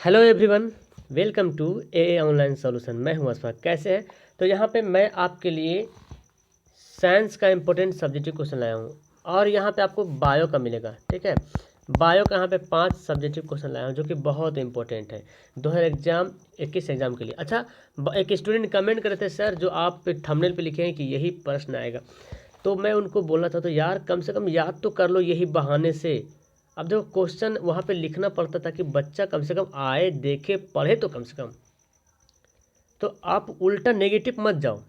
Hello everyone, welcome to a online solution. मैं हूं अशफाक। कैसे हैं? तो यहाँ पे मैं आपके लिए साइंस का इम्पोर्टेंट सब्जेक्टिव क्वेश्चन लाया हूँ और यहाँ पे आपको बायो का मिलेगा। ठीक है, बायो का यहाँ पे 5 सब्जेक्टिव क्वेश्चन लाया हूँ जो कि बहुत इंपॉर्टेंट है 2021 एग्जाम के लिए। अच्छा, एक स्टूडेंट कमेंट करे थे, सर जो आप थंबनेल पे लिखे हैं कि यही प्रश्न आएगा, तो मैं उनको बोलना था तो यार कम से कम याद तो कर लो यही बहाने से। अब देखो क्वेश्चन वहाँ पे लिखना पड़ता था कि बच्चा कम से कम आए, देखे, पढ़े तो कम से कम। तो आप उल्टा नेगेटिव मत जाओ,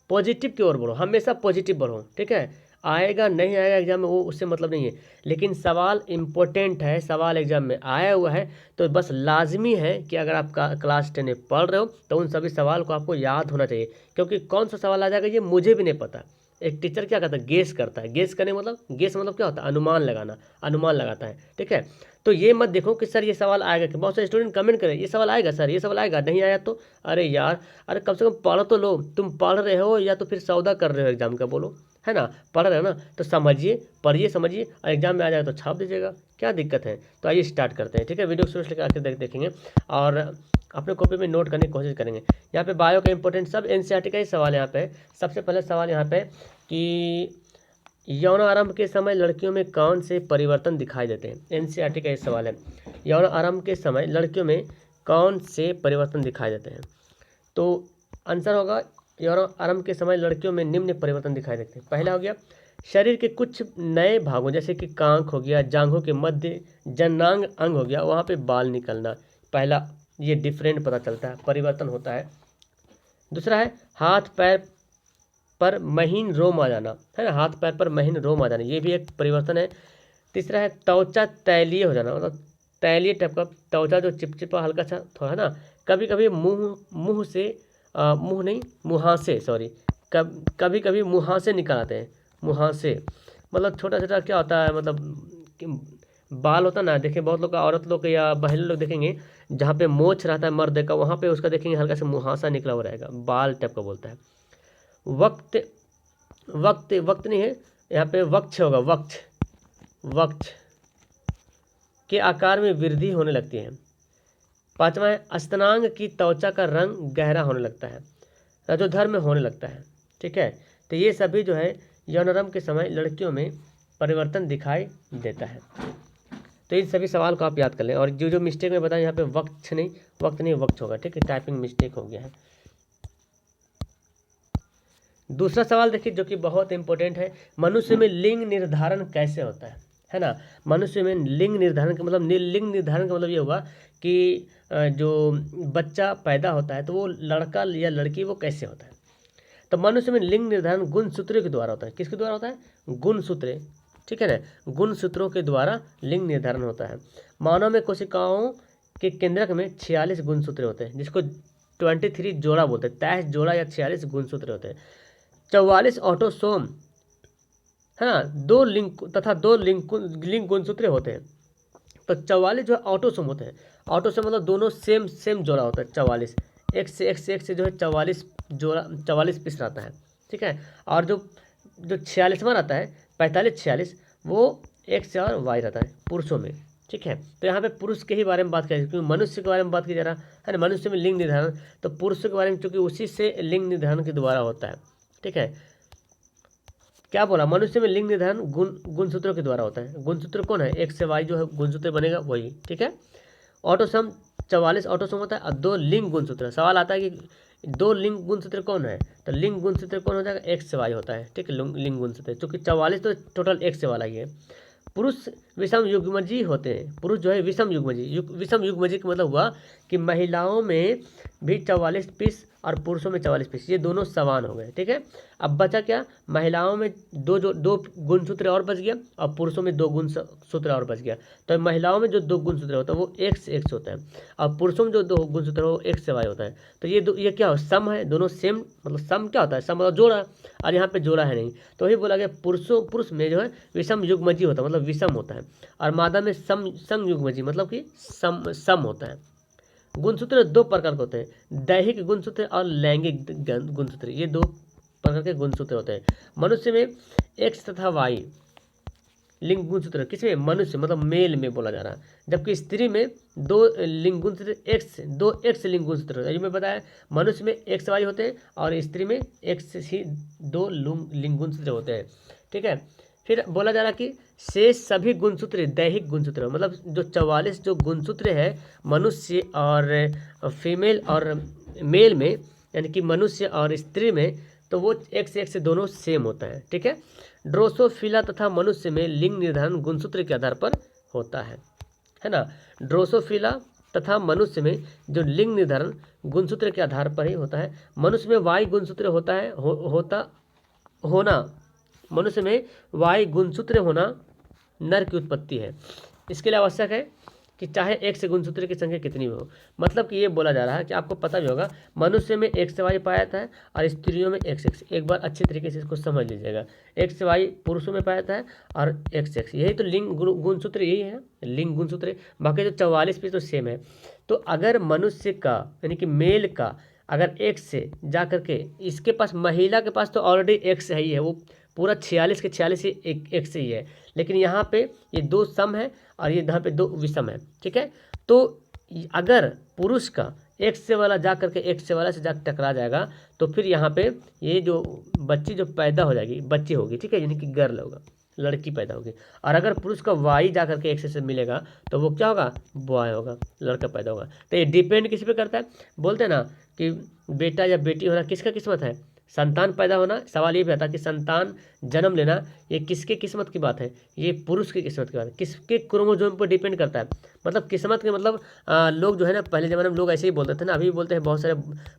पॉजिटिव की ओर बढ़ो, हमेशा पॉजिटिव बढ़ो। ठीक है, आएगा नहीं आएगा एग्जाम में वो उससे मतलब नहीं है, लेकिन सवाल इम्पोर्टेंट है, सवाल एग्जाम में आया हुआ है तो बस लाजमी है कि अगर आप क्लास 10 में पढ़ रहे हो तो उन सभी सवाल को आपको याद होना चाहिए। क्योंकि कौन सा सवाल आ जाएगा ये मुझे भी नहीं पता। एक टीचर क्या करता है, गेस करता है। गेस करने मतलब, गेस मतलब क्या होता है, अनुमान लगाना, अनुमान लगाता है। ठीक है, तो ये मत देखो कि सर ये सवाल आएगा, कि बहुत सारे स्टूडेंट कमेंट करें ये सवाल आएगा सर, ये सवाल आएगा, नहीं आया तो अरे यार, अरे कम से कम पढ़ तो लो। तुम पढ़ रहे हो या तो फिर सौदा कर रहे हो एग्जाम का, बोलो, है ना? पढ़ रहे हो ना तो समझिए, पढ़िए, समझिए और एग्जाम में आ जाएगा तो छाप दीजिएगा, क्या दिक्कत है? तो आइए स्टार्ट करते हैं। ठीक है, वीडियो शुरू से लेकर आखिर तक देखेंगे और अपने कॉपी में नोट करने की कोशिश करेंगे। यहाँ पे बायो का इंपॉर्टेंट सब एनसीईआरटी का ही सवाल यहाँ पे। सबसे पहले सवाल यहाँ पे कि यौन आरंभ के समय लड़कियों में कौन से परिवर्तन दिखाई देते हैं? एनसीईआरटी का ये सवाल है, यौन आरंभ के समय लड़कियों में कौन से परिवर्तन दिखाई देते हैं? तो आंसर होगा यौन आरंभ के समय लड़कियों में निम्न परिवर्तन दिखाई देते हैं। पहला हो गया शरीर के कुछ नए भागों जैसे कि कांख हो गया, जांघों के मध्य जननांग अंग हो गया, वहाँ पे बाल निकलना। पहला ये डिफरेंट पता चलता है, परिवर्तन होता है। दूसरा है हाथ पैर पर महीन रोम आ जाना, है ना? हाथ पैर पर महीन रोम आ जाना, ये भी एक परिवर्तन है। तीसरा है त्वचा तैलीय हो जाना, मतलब तैलीय टाइप का त्वचा जो चिपचिपा हल्का सा थोड़ा, है ना? कभी कभी मुंह मुंह से मुंह नहीं, मुहासे, सॉरी, कभी कभी मुहासे निकल आते हैं। मुहासे मतलब छोटा छोटा क्या होता है, मतलब बाल होता ना, देखिए बहुत लोग का, औरत लोग या महिला लोग देखेंगे जहाँ पे मोछ रहता है मर्द का, वहाँ पे उसका देखेंगे हल्का सा मुहासा निकला हुआ रहेगा, बाल टाइप का बोलता है। वक्त वक्त वक्त नहीं है यहाँ पे, वक्ष होगा, वक्ष, वक्ष के आकार में वृद्धि होने लगती है। पांचवा है स्तनांग की त्वचा का रंग गहरा होने लगता है, रजोधर में होने लगता है। ठीक है, तो ये सभी जो है यौनारंभ के समय लड़कियों में परिवर्तन दिखाई देता है। तो इन सभी सवाल को आप याद कर लें। और जो जो मिस्टेक में बताया यहाँ पे वक्त नहीं, वक्त नहीं, वक्त होगा। ठीक है, टाइपिंग मिस्टेक हो गया है। दूसरा सवाल देखिए जो कि बहुत इंपॉर्टेंट है, मनुष्य में लिंग निर्धारण कैसे होता है ना? मनुष्य में लिंग निर्धारण का मतलब, लिंग निर्धारण का मतलब ये होगा कि जो बच्चा पैदा होता है तो वो लड़का या लड़की वो कैसे होता है। तो मनुष्य में लिंग निर्धारण गुणसूत्रों के द्वारा होता है। किसके द्वारा होता है? गुणसूत्र। ठीक है ना, गुणसूत्रों के द्वारा लिंग निर्धारण होता है। मानव में कोशिकाओं के केंद्रक में 46 गुणसूत्र होते हैं, जिसको 23 जोड़ा बोलते हैं। 23 जोड़ा या 46 गुणसूत्र होते हैं। 44 ऑटोसोम, है ना, 2 लिंक तथा 2 लिंक गुणसूत्र होते हैं। तो 44 जो है ऑटोसोम होते हैं। ऑटोसोम मतलब दोनों सेम सेम जोड़ा होता है। 44 एक से जो है 44 जोड़ा, 44 पीस रहता है। ठीक है, और जो जो 46वां रहता है, 45-46, वो एक्स से और वाई रहता है पुरुषों में। ठीक है, तो यहाँ पे पुरुष के ही बारे में बात करें, क्योंकि मनुष्य के बारे में बात की जा रहा है ना, मनुष्य में लिंग निर्धारण, तो पुरुषों के बारे में चूंकि उसी से लिंग निर्धारण के द्वारा होता है। ठीक है, क्या बोला, मनुष्य में लिंग निर्धारण गुणसूत्रों के द्वारा होता है। गुणसूत्र कौन है? एक्स से वाई जो है गुणसूत्र बनेगा वही। ठीक है, ऑटोसोम 44 ऑटोसोम होता है और 2 लिंग गुणसूत्र। सवाल आता है कि 2 लिंग गुणसूत्र कौन है, तो लिंग गुणसूत्र कौन हो जाएगा? एक्स से वाई होता है। ठीक है, लिंग गुणसूत्र, क्योंकि 44 तो टोटल एक्स से वाला ही है। पुरुष विषम युग्मजी होते हैं। पुरुष जो है विषम युग्मजी, विषम युग्मजी का मतलब हुआ कि महिलाओं में भी 44 पीस और पुरुषों में 44 पीस, ये दोनों समान हो गए। ठीक है, अब बचा क्या, महिलाओं में दो गुणसूत्र और बच गया और पुरुषों में 2 गुणसूत्र और बच गया। तो महिलाओं में जो 2 गुणसूत्र होता है वो एक्स एक्स होता है और पुरुषों में जो 2 गुणसूत्र हो वो एक्स से वाई होता है। तो ये क्या हो, सम है, दोनों सेम, मतलब सम क्या होता है, सम मतलब जोड़ा, और यहाँ पे जोड़ा है नहीं, तो वही बोला गया पुरुष में जो है विषम युग्मजी होता है, मतलब विषम होता है, और मादा में सम युग्मजी मतलब कि सम होता है। गुणसूत्र 2 प्रकार के होते हैं, दैहिक गुणसूत्र और लैंगिक गुणसूत्र, ये 2 प्रकार के गुणसूत्र होते हैं। मनुष्य में एक्स तथा वाई, लिंग गुणसूत्र किसमें, मनुष्य मतलब मेल में बोला जा रहा है, जबकि स्त्री में 2 लिंग गुणसूत्र दो एक्स लिंग गुणसूत्र होता है। मैं बताया मनुष्य में एक्स वाई होते हैं और स्त्री में एक्स ही 2 लिंग गुणसूत्र होते हैं। ठीक है, फिर बोला जा रहा है कि शेष सभी गुणसूत्र दैहिक गुणसूत्र, मतलब जो 44 जो गुणसूत्र है मनुष्य और फीमेल और मेल में, यानी कि मनुष्य और स्त्री में, तो वो एक से दोनों सेम होता है। ठीक है, ड्रोसोफिला तथा मनुष्य में लिंग निर्धारण गुणसूत्र के आधार पर होता है ना। ड्रोसोफिला तथा मनुष्य में जो लिंग निर्धारण गुणसूत्र के आधार पर ही होता है। मनुष्य में वाई गुणसूत्र होता है होना मनुष्य में वाई गुणसूत्र होना नर की उत्पत्ति है। इसके लिए आवश्यक है कि चाहे एक्स गुणसूत्र की संख्या कितनी भी हो। मतलब कि ये बोला जा रहा है कि आपको पता भी होगा मनुष्य में एक्स वाई पाया जाता है और स्त्रियों में एक्स एक्स। एक बार अच्छे तरीके से इसको समझ लीजिएगा, एक्स वाई पुरुषों में पाया जाता है और एक्स एक्स, यही तो लिंग गुणसूत्र, यही है लिंग गुणसूत्र। बाकी जो 44 पीस तो सेम है। तो अगर मनुष्य का यानी कि मेल का अगर एक्स से जा करके इसके पास, महिला के पास तो ऑलरेडी एक्स है ही है, वो पूरा 46 के 46 ही एक से ही है, लेकिन यहाँ पे ये 2 सम है और ये यहाँ पे 2 विषम है। ठीक है, तो अगर पुरुष का एक्स से वाला जा करके एक्स से वाला से जा टकरा जाएगा तो फिर यहाँ पे ये जो बच्ची जो पैदा हो जाएगी, बच्ची होगी, ठीक है, यानी कि गर्ल होगा, लड़की पैदा होगी। और अगर पुरुष का वाई जा करके एक्स से मिलेगा तो वो क्या होगा, बॉय होगा, लड़का पैदा होगा। तो ये डिपेंड किस पे करता है, बोलते हैं ना कि बेटा या बेटी होना किसका किस्मत है, संतान पैदा होना। सवाल ये भी आता कि संतान जन्म लेना ये किसके किस्मत की बात है, ये पुरुष की किस्मत की बात है, किसके क्रोमोसोम पर डिपेंड करता है। मतलब किस्मत के मतलब लोग जो है ना, पहले ज़माने में लोग ऐसे ही बोलते थे ना, अभी भी बोलते हैं, बहुत सारे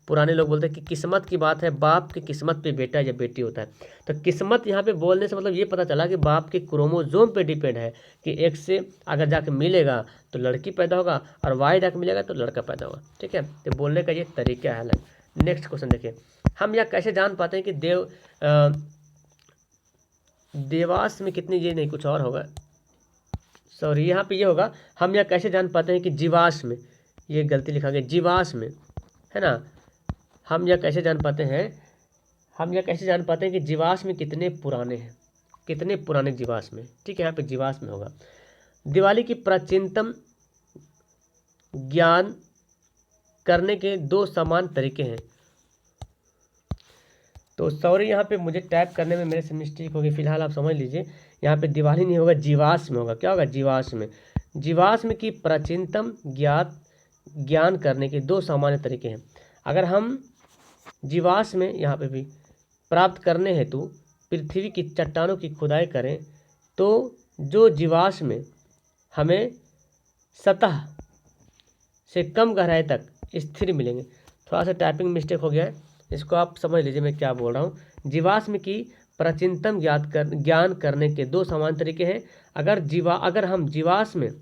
पुराने लोग बोलते हैं कि किस्मत की बात है, बाप की किस्मत पे बेटा या बेटी होता है। तो किस्मत यहाँ पे बोलने से मतलब ये पता चला कि बाप के क्रोमोसोम पे डिपेंड है कि एक से अगर जाके मिलेगा तो लड़की पैदा होगा और वाई जाके मिलेगा तो लड़का पैदा होगा। ठीक है, तो बोलने का ये तरीका है। नेक्स्ट क्वेश्चन देखिए, हम यह कैसे जान पाते हैं कि देवास में कितनी, ये नहीं कुछ और होगा, सॉरी यहाँ पे ये होगा, हम यह कैसे जान पाते हैं कि जीवाश्म में, ये गलती लिखा गया, जीवाश्म में है ना, हम यह कैसे जान पाते हैं, हम यह कैसे जान पाते हैं कि जीवाश्म में कितने पुराने हैं, कितने पुराने जीवाश्म में। ठीक है, यहाँ पे जीवाश्म में होगा। दिवाली की प्राचीनतम ज्ञान करने के 2 समान तरीके हैं। तो सॉरी यहाँ पे मुझे टाइप करने में मेरे से मिस्टेक होगी, फिलहाल आप समझ लीजिए, यहाँ पे दिवाली नहीं होगा, जीवाश्म होगा। क्या होगा, जीवाश्म। जीवाश्म की प्राचीनतम ज्ञान करने के 2 सामान्य तरीके हैं। अगर हम जीवाश्म में यहाँ पे भी प्राप्त करने हेतु पृथ्वी की चट्टानों की खुदाई करें तो जो जीवाश्म में हमें सतह से कम गहराई तक स्थिर मिलेंगे। थोड़ा सा टाइपिंग मिस्टेक हो गया है, इसको आप समझ लीजिए मैं क्या बोल रहा हूँ। जीवाश्म की प्राचीनतम ज्ञान करने के 2 समान तरीके हैं। अगर हम जीवाश्म में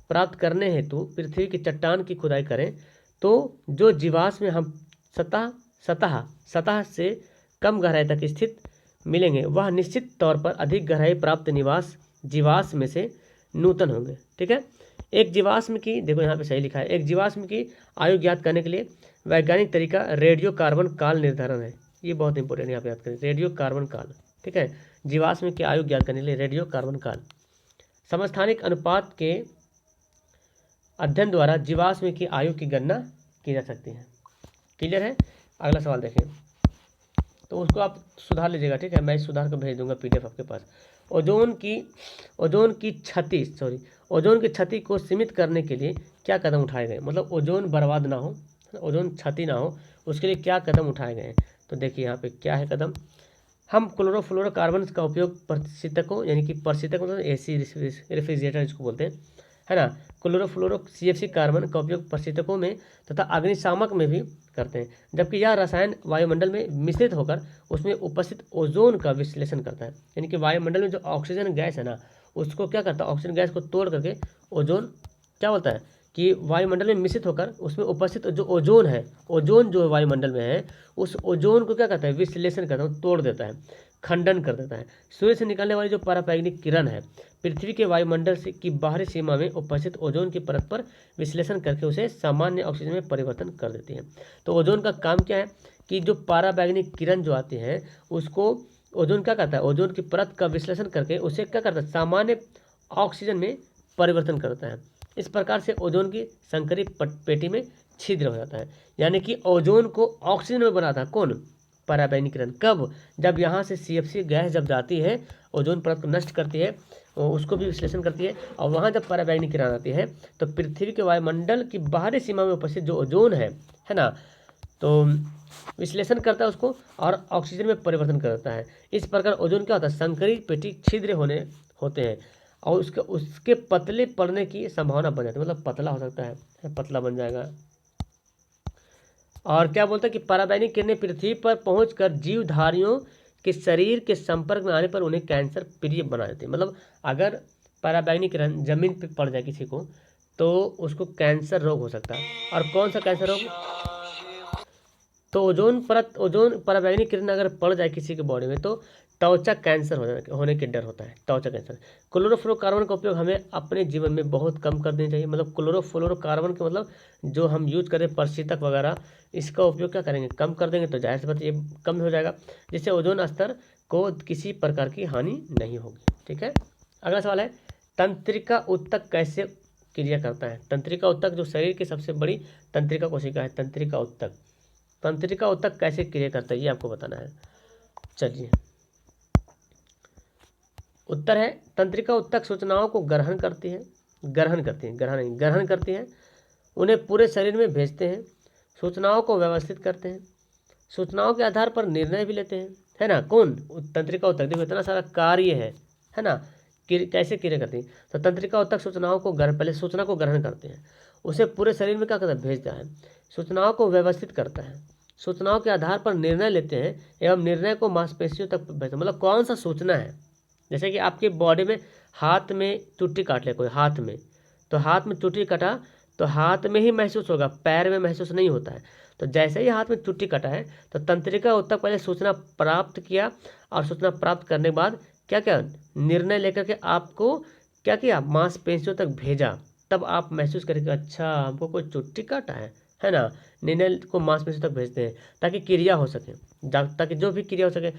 प्राप्त करने हेतु पृथ्वी की चट्टान की खुदाई करें तो जो जीवाश्म में हम सतह से कम गहराई तक स्थित मिलेंगे वह निश्चित तौर पर अधिक गहराई प्राप्त जीवाश्म में से नूतन होंगे। ठीक है, एक जीवाश्म की, देखो यहाँ पे सही लिखा है, एक जीवाश्म की आयु ज्ञात करने के लिए वैज्ञानिक तरीका रेडियो कार्बन काल निर्धारण है। ये बहुत इंपॉर्टेंट यहाँ पे याद करें, रेडियो कार्बन काल। ठीक है, जीवाश्म की आयु ज्ञात करने के लिए रेडियो कार्बन काल। समस्थानिक अनुपात के अध्ययन द्वारा जीवाश्म की आयु की गणना की जा सकती है। क्लियर है। अगला सवाल देखें, तो उसको आप सुधार लीजिएगा। ठीक है, मैं इस सुधार को भेज दूंगा PDF आपके पास। ओजोन की क्षति को सीमित करने के लिए क्या कदम उठाए गए, मतलब ओजोन बर्बाद ना हो, ओजोन क्षति ना हो, उसके लिए क्या कदम उठाए गए हैं। तो देखिए यहाँ पे क्या है कदम। हम क्लोरोफ्लोरोकार्बन का उपयोग प्रशीतकों, यानी कि प्रशीतक मतलब AC रेफ्रिजरेटर जिसको बोलते हैं, है ना, क्लोरोफ्लोरो CFC कार्बन का उपयोग प्रशीतकों में तथा अग्निशामक में भी करते हैं, जबकि यह रसायन वायुमंडल में मिश्रित होकर उसमें उपस्थित ओजोन का विश्लेषण करता है। यानी कि वायुमंडल में जो ऑक्सीजन गैस है ना, उसको क्या करता है, ऑक्सीजन गैस को तोड़ करके ओजोन क्या बोलता है कि वायुमंडल में मिश्रित होकर उसमें उपस्थित जो ओजोन है, ओजोन जो वायुमंडल में है, उस ओजोन को क्या करता है, विश्लेषण करता है, तोड़ देता है, खंडन कर देता है। सूर्य से निकलने वाली जो पराबैंगनी किरण है पृथ्वी के वायुमंडल से की बाहरी सीमा में उपस्थित ओजोन की परत पर विश्लेषण करके उसे सामान्य ऑक्सीजन में परिवर्तन कर देती है। तो ओजोन का काम क्या है कि जो पराबैंगनी किरण जो आती है उसको ओजोन क्या करता है, ओजोन की परत का विश्लेषण करके उसे क्या करता है, सामान्य ऑक्सीजन में परिवर्तन करता है। इस प्रकार से ओजोन की संकरी पेटी में छिद्र हो जाता है। यानी कि ओजोन को ऑक्सीजन में बनाता है कौन, पराबैंगनीकरण। कब, जब यहाँ से CFC गैस जब जाती है, ओजोन परत को नष्ट करती है, उसको भी विश्लेषण करती है, और वहाँ जब पराबैंगनीकरण आती है तो पृथ्वी के वायुमंडल की बाहरी सीमा में उपस्थित जो ओजोन है ना, तो विश्लेषण करता है उसको और ऑक्सीजन में परिवर्तन करता है। इस प्रकार ओजोन क्या होता है, संकरी पेटी छिद्र होते हैं और उसके पतले पड़ने की संभावना बन जाती है, मतलब पतला हो सकता है, पतला बन जाएगा। और क्या बोलता है कि पराबैंगनी किरणें पृथ्वी पर पहुंचकर जीवधारियों के शरीर के संपर्क में आने पर उन्हें कैंसर प्रिय बना देती है। मतलब अगर पराबैंगनी किरण जमीन पर पड़ जाए किसी को तो उसको कैंसर रोग हो सकता है। और कौन सा कैंसर रोग, तो ओजोन पराबैंगनी किरण अगर पड़ जाए किसी के बॉडी में तो त्वचा कैंसर होने के डर होता है, त्वचा कैंसर। क्लोरोफ्लोरोकार्बन का उपयोग हमें अपने जीवन में बहुत कम कर देना चाहिए। मतलब क्लोरोफ्लोरोकार्बन के मतलब जो हम यूज करें प्रशीतक वगैरह, इसका उपयोग क्या करेंगे, कम कर देंगे तो जाहिर सी बात ये कम हो जाएगा, जिससे ओजोन स्तर को किसी प्रकार की हानि नहीं होगी। ठीक है, अगला सवाल है, तंत्रिका ऊतक कैसे क्रिया करता है। तंत्रिका ऊतक जो शरीर की सबसे बड़ी तंत्रिका कोशिका है, तंत्रिका ऊतक। तंत्रिका ऊतक कैसे क्रिया करता है ये आपको बताना है। चलिए, उत्तर है, तंत्रिका ऊतक सूचनाओं को ग्रहण करती है, ग्रहण करती है, उन्हें पूरे शरीर में भेजते हैं, सूचनाओं को व्यवस्थित करते हैं, सूचनाओं के आधार पर निर्णय भी लेते हैं, है ना। कौन, तंत्रिका ऊतक। देखो इतना सारा कार्य है ना, कैसे क्रिया करती है। तो तंत्रिका ऊतक सूचनाओं को पहले सूचना को ग्रहण करते हैं, उसे पूरे शरीर में क्या करता है, भेजता है, सूचनाओं को व्यवस्थित करता है, सूचनाओं के आधार पर निर्णय लेते हैं एवं निर्णय को मांसपेशियों तक भेजते हैं। मतलब कौन सा सूचना है, जैसे कि आपके बॉडी में हाथ में चुट्टी काट ले कोई, हाथ में, तो हाथ में चुट्टी कटा तो हाथ में ही महसूस होगा, पैर में महसूस नहीं होता है। तो जैसे ही हाथ में चुट्टी कटा है तो तंत्रिका ऊतक पहले सूचना प्राप्त किया और सूचना प्राप्त करने के बाद क्या क्या निर्णय लेकर के आपको क्या किया, मांसपेशियों तक भेजा, तब आप महसूस करेंगे अच्छा हमको कोई चुट्टी काटा है ना। निर्णय को मांसपेशियों तक भेजते हैं ताकि क्रिया हो सके, ताकि जो भी क्रिया हो सके।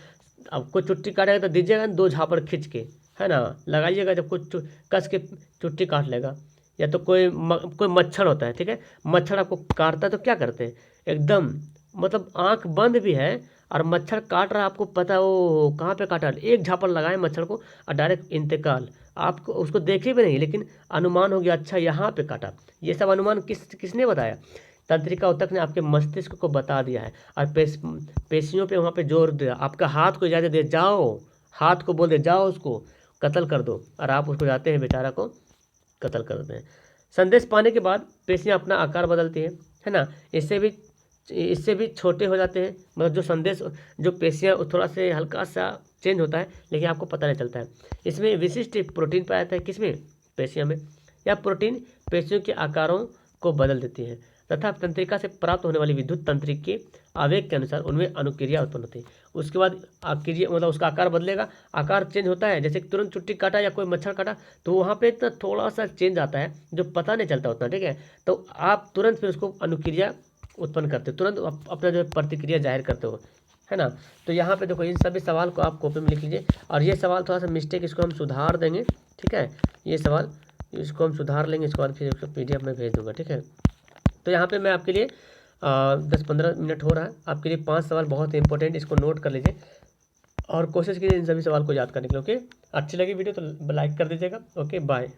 अब कोई चुट्टी काटेगा तो दीजिएगा 2 झापड़ खींच के, है ना, लगाइएगा। जब कुछ कस के चुट्टी काट लेगा, या तो कोई मच्छर होता है, ठीक है, मच्छर आपको काटता है तो क्या करते हैं, एकदम मतलब आंख बंद भी है और मच्छर काट रहा है, आपको पता है वो कहाँ पे काटा, एक झापड़ लगाए मच्छर को और डायरेक्ट इंतकाल, आपको उसको देखे भी नहीं लेकिन अनुमान हो गया अच्छा यहाँ पे काटा। ये सब अनुमान किसने बताया, तंत्रिका ऊतक ने आपके मस्तिष्क को बता दिया है और पेशियों पे वहाँ पे जोर दिया, आपका हाथ को इजाज़त दे, जाओ हाथ को बोल दे जाओ उसको कत्ल कर दो, और आप उसको जाते हैं बेचारा को कत्ल कर देते हैं। संदेश पाने के बाद पेशियाँ अपना आकार बदलती है ना, इससे भी छोटे हो जाते हैं। मतलब जो संदेश, जो पेशियाँ थोड़ा से हल्का सा चेंज होता है लेकिन आपको पता नहीं चलता है। इसमें विशिष्ट प्रोटीन पाया जाता है, किसमें, पेशियों में। यह प्रोटीन पेशियों के आकारों को बदल देती है तथा तंत्रिका से प्राप्त होने वाली विद्युत तंत्रिक के आवेग के अनुसार उनमें अनुक्रिया उत्पन्न होती है। उसके बाद क्रिया मतलब उसका आकार बदलेगा, आकार चेंज होता है। जैसे तुरंत चुट्टी काटा या कोई मच्छर काटा तो वहाँ पे इतना थोड़ा सा चेंज आता है जो पता नहीं चलता उतना, ठीक है। तो आप तुरंत फिर उसको अनुक्रिया उत्पन्न करते हो, तुरंत अपना जो प्रतिक्रिया जाहिर करते हो, है ना। तो यहाँ पे देखो इन सभी सवाल को आप कॉपी में लिख लीजिए, और ये सवाल थोड़ा सा मिस्टेक, इसको हम सुधार देंगे, ठीक है। ये सवाल इसको हम सुधार लेंगे, इसके बाद फिर इसको PDF में भेज दूँगा, ठीक है। तो यहाँ पे मैं आपके लिए 10-15 मिनट हो रहा है, आपके लिए 5 सवाल बहुत इंपॉर्टेंट, इसको नोट कर लीजिए और कोशिश कीजिए इन सभी सवाल को याद करने के लिए। ओके, अच्छी लगी वीडियो तो लाइक कर दीजिएगा। Okay, bye.